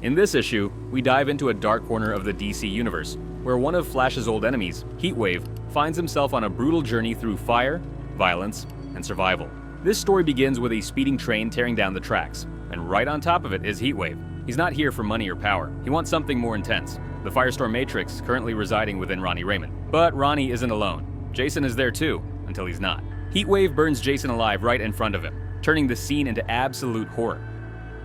In this issue, we dive into a dark corner of the DC universe, where one of Flash's old enemies, Heatwave, finds himself on a brutal journey through fire, violence, and survival. This story begins with a speeding train tearing down the tracks, and right on top of it is Heatwave. He's not here for money or power. He wants something more intense. The Firestorm Matrix currently residing within Ronnie Raymond. But Ronnie isn't alone. Jason is there too, until he's not. Heatwave burns Jason alive right in front of him, turning the scene into absolute horror.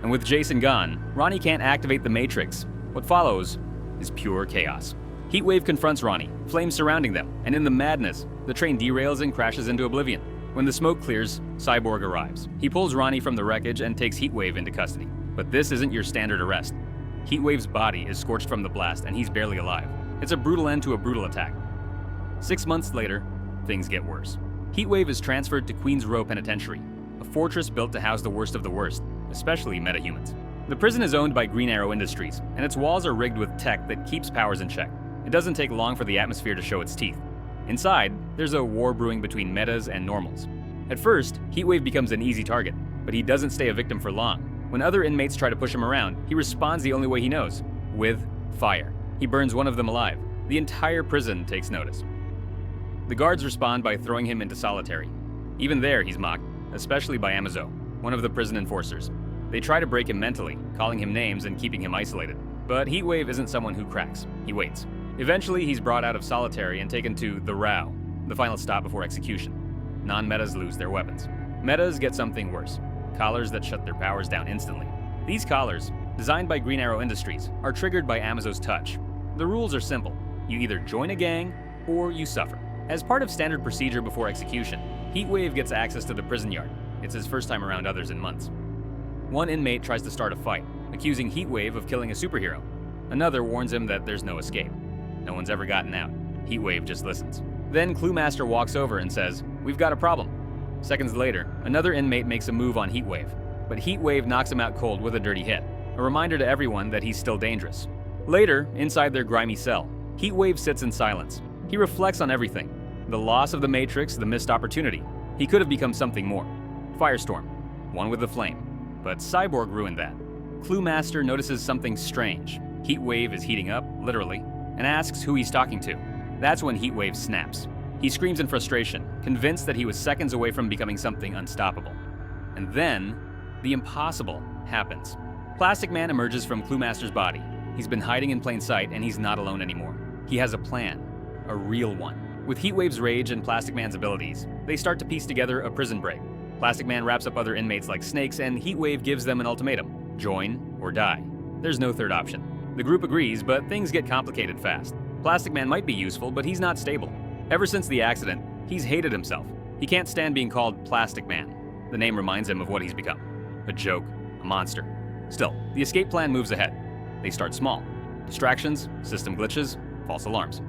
And with Jason gone, Ronnie can't activate the Matrix. What follows is pure chaos. Heatwave confronts Ronnie, flames surrounding them, and in the madness, the train derails and crashes into oblivion. When the smoke clears, Cyborg arrives. He pulls Ronnie from the wreckage and takes Heatwave into custody. But this isn't your standard arrest. Heatwave's body is scorched from the blast and he's barely alive. It's a brutal end to a brutal attack. 6 months later, things get worse. Heatwave is transferred to Queens Row Penitentiary, a fortress built to house the worst of the worst, especially metahumans. The prison is owned by Green Arrow Industries, and its walls are rigged with tech that keeps powers in check. It doesn't take long for the atmosphere to show its teeth. Inside, there's a war brewing between metas and normals. At first, Heatwave becomes an easy target, but he doesn't stay a victim for long. When other inmates try to push him around, he responds the only way he knows, with fire. He burns one of them alive. The entire prison takes notice. The guards respond by throwing him into solitary. Even there, he's mocked, especially by Amazo, one of the prison enforcers. They try to break him mentally, calling him names and keeping him isolated. But Heatwave isn't someone who cracks. He waits. Eventually, he's brought out of solitary and taken to the Row, the final stop before execution. Non-metas lose their weapons. Metas get something worse. Collars that shut their powers down instantly. These collars, designed by Green Arrow Industries, are triggered by Amazo's touch. The rules are simple. You either join a gang, or you suffer. As part of standard procedure before execution, Heatwave gets access to the prison yard. It's his first time around others in months. One inmate tries to start a fight, accusing Heatwave of killing a superhero. Another warns him that there's no escape. No one's ever gotten out. Heatwave just listens. Then Cluemaster walks over and says, "We've got a problem." Seconds later, another inmate makes a move on Heatwave, but Heatwave knocks him out cold with a dirty hit, a reminder to everyone that he's still dangerous. Later, inside their grimy cell, Heatwave sits in silence. He reflects on everything. The loss of the Matrix, the missed opportunity. He could have become something more. Firestorm, one with the flame. But Cyborg ruined that. Cluemaster notices something strange. Heatwave is heating up, literally, and asks who he's talking to. That's when Heatwave snaps. He screams in frustration, convinced that he was seconds away from becoming something unstoppable. And then, the impossible happens. Plastic Man emerges from Cluemaster's body. He's been hiding in plain sight, and he's not alone anymore. He has a plan, a real one. With Heatwave's rage and Plastic Man's abilities, they start to piece together a prison break. Plastic Man wraps up other inmates like snakes, and Heatwave gives them an ultimatum: join or die. There's no third option. The group agrees, but things get complicated fast. Plastic Man might be useful, but he's not stable. Ever since the accident, he's hated himself. He can't stand being called Plastic Man. The name reminds him of what he's become. A joke, a monster. Still, the escape plan moves ahead. They start small. Distractions, system glitches, false alarms.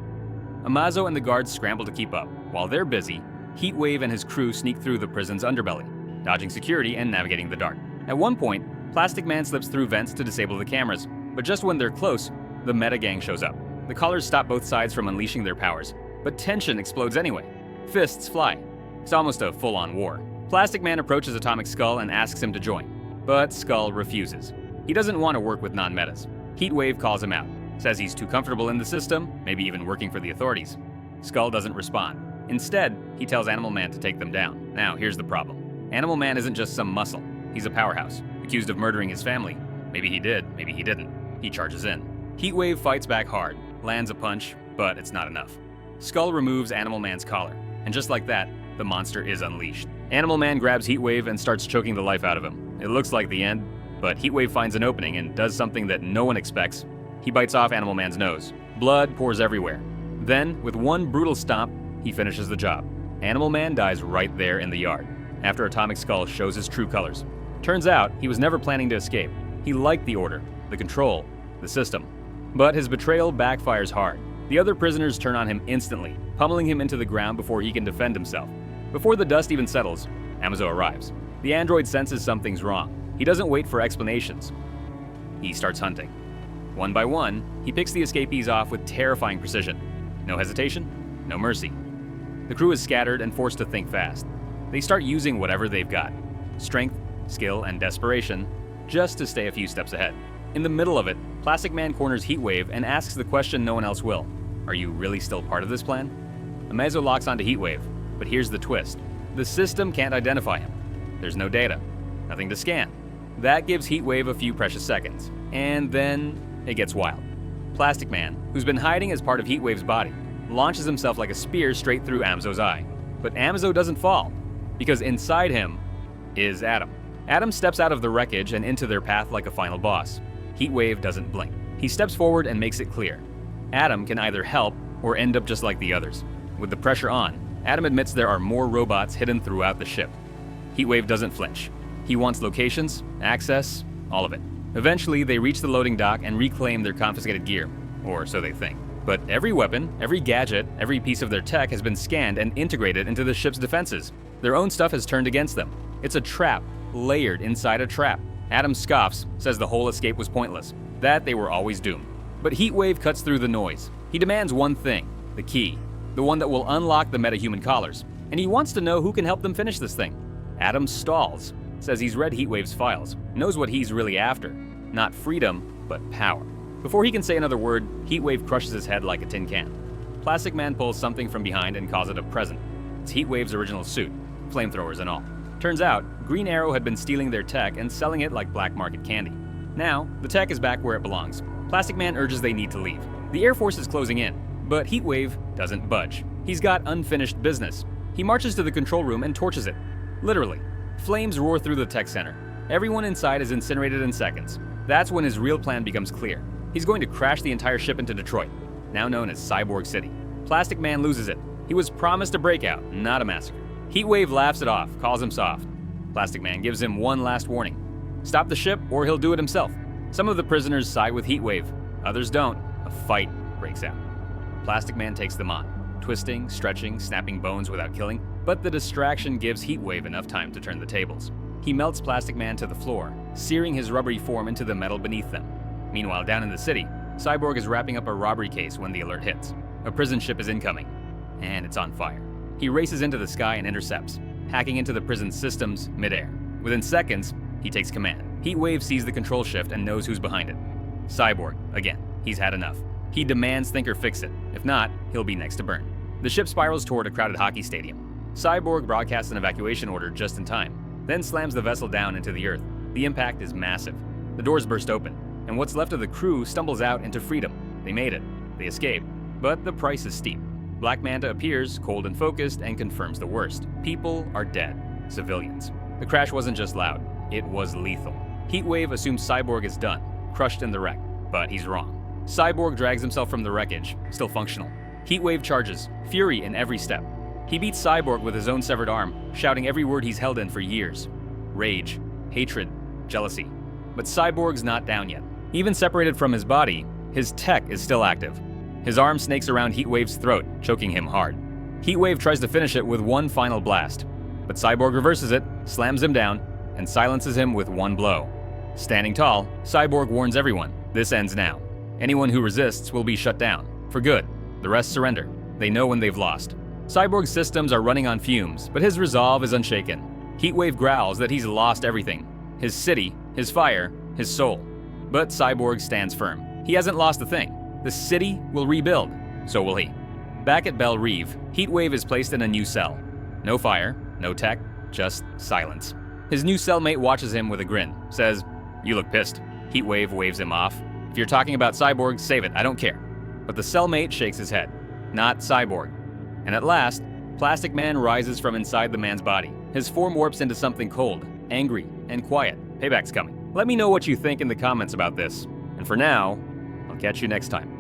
Amazo and the guards scramble to keep up. While they're busy, Heatwave and his crew sneak through the prison's underbelly, dodging security and navigating the dark. At one point, Plastic Man slips through vents to disable the cameras, but just when they're close, the meta gang shows up. The collars stop both sides from unleashing their powers, but tension explodes anyway. Fists fly. It's almost a full-on war. Plastic Man approaches Atomic Skull and asks him to join, but Skull refuses. He doesn't want to work with non-metas. Heatwave calls him out, says he's too comfortable in the system, maybe even working for the authorities. Skull doesn't respond. Instead, he tells Animal Man to take them down. Now, here's the problem. Animal Man isn't just some muscle. He's a powerhouse, accused of murdering his family. Maybe he did, maybe he didn't. He charges in. Heatwave fights back hard, lands a punch, but it's not enough. Skull removes Animal Man's collar, and just like that, the monster is unleashed. Animal Man grabs Heatwave and starts choking the life out of him. It looks like the end, but Heatwave finds an opening and does something that no one expects. He bites off Animal Man's nose. Blood pours everywhere. Then, with one brutal stomp, he finishes the job. Animal Man dies right there in the yard, after Atomic Skull shows his true colors. Turns out, he was never planning to escape. He liked the order, the control, the system. But his betrayal backfires hard. The other prisoners turn on him instantly, pummeling him into the ground before he can defend himself. Before the dust even settles, Amazo arrives. The android senses something's wrong. He doesn't wait for explanations. He starts hunting. One by one, he picks the escapees off with terrifying precision. No hesitation, no mercy. The crew is scattered and forced to think fast. They start using whatever they've got: strength, skill, and desperation, just to stay a few steps ahead. In the middle of it, Plastic Man corners Heatwave and asks the question no one else will. Are you really still part of this plan? Amazo locks onto Heatwave, but here's the twist. The system can't identify him. There's no data, nothing to scan. That gives Heatwave a few precious seconds, and then it gets wild. Plastic Man, who's been hiding as part of Heatwave's body, launches himself like a spear straight through Amazo's eye. But Amazo doesn't fall, because inside him is Adam. Adam steps out of the wreckage and into their path like a final boss. Heatwave doesn't blink. He steps forward and makes it clear. Adam can either help or end up just like the others. With the pressure on, Adam admits there are more robots hidden throughout the ship. Heatwave doesn't flinch. He wants locations, access, all of it. Eventually, they reach the loading dock and reclaim their confiscated gear, or so they think. But every weapon, every gadget, every piece of their tech has been scanned and integrated into the ship's defenses. Their own stuff has turned against them. It's a trap, layered inside a trap. Adam scoffs, says the whole escape was pointless, that they were always doomed. But Heatwave cuts through the noise. He demands one thing, the key, the one that will unlock the metahuman collars, and he wants to know who can help them finish this thing. Adam stalls, says he's read Heatwave's files, knows what he's really after. Not freedom, but power. Before he can say another word, Heatwave crushes his head like a tin can. Plastic Man pulls something from behind and calls it a present. It's Heatwave's original suit, flamethrowers and all. Turns out, Green Arrow had been stealing their tech and selling it like black market candy. Now, the tech is back where it belongs. Plastic Man urges they need to leave. The Air Force is closing in, but Heatwave doesn't budge. He's got unfinished business. He marches to the control room and torches it. Literally. Flames roar through the tech center. Everyone inside is incinerated in seconds. That's when his real plan becomes clear. He's going to crash the entire ship into Detroit, now known as Cyborg City. Plastic Man loses it. He was promised a breakout, not a massacre. Heatwave laughs it off, calls him soft. Plastic Man gives him one last warning. Stop the ship or he'll do it himself. Some of the prisoners side with Heatwave, others don't. A fight breaks out. Plastic Man takes them on, twisting, stretching, snapping bones without killing, but the distraction gives Heatwave enough time to turn the tables. He melts Plastic Man to the floor, searing his rubbery form into the metal beneath them. Meanwhile, down in the city, Cyborg is wrapping up a robbery case when the alert hits. A prison ship is incoming, and it's on fire. He races into the sky and intercepts, hacking into the prison's systems midair. Within seconds, he takes command. Heatwave sees the control shift and knows who's behind it. Cyborg, again, he's had enough. He demands think or fix it. If not, he'll be next to burn. The ship spirals toward a crowded hockey stadium. Cyborg broadcasts an evacuation order just in time, then slams the vessel down into the earth. The impact is massive. The doors burst open, and what's left of the crew stumbles out into freedom. They made it. They escape. But the price is steep. Black Manta appears, cold and focused, and confirms the worst. People are dead. Civilians. The crash wasn't just loud. It was lethal. Heatwave assumes Cyborg is done, crushed in the wreck. But he's wrong. Cyborg drags himself from the wreckage, still functional. Heatwave charges, fury in every step. He beats Cyborg with his own severed arm, shouting every word he's held in for years. Rage, hatred, jealousy. But Cyborg's not down yet. Even separated from his body, his tech is still active. His arm snakes around Heatwave's throat, choking him hard. Heatwave tries to finish it with one final blast, but Cyborg reverses it, slams him down, and silences him with one blow. Standing tall, Cyborg warns everyone, this ends now. Anyone who resists will be shut down, for good. The rest surrender. They know when they've lost. Cyborg's systems are running on fumes, but his resolve is unshaken. Heatwave growls that he's lost everything. His city, his fire, his soul. But Cyborg stands firm. He hasn't lost a thing. The city will rebuild. So will he. Back at Belle Reve, Heatwave is placed in a new cell. No fire, no tech, just silence. His new cellmate watches him with a grin, says, "You look pissed." Heatwave waves him off. "If you're talking about Cyborg, save it, I don't care." But the cellmate shakes his head. Not Cyborg. And at last, Plastic Man rises from inside the man's body. His form warps into something cold, angry, and quiet. Payback's coming. Let me know what you think in the comments about this. And for now, I'll catch you next time.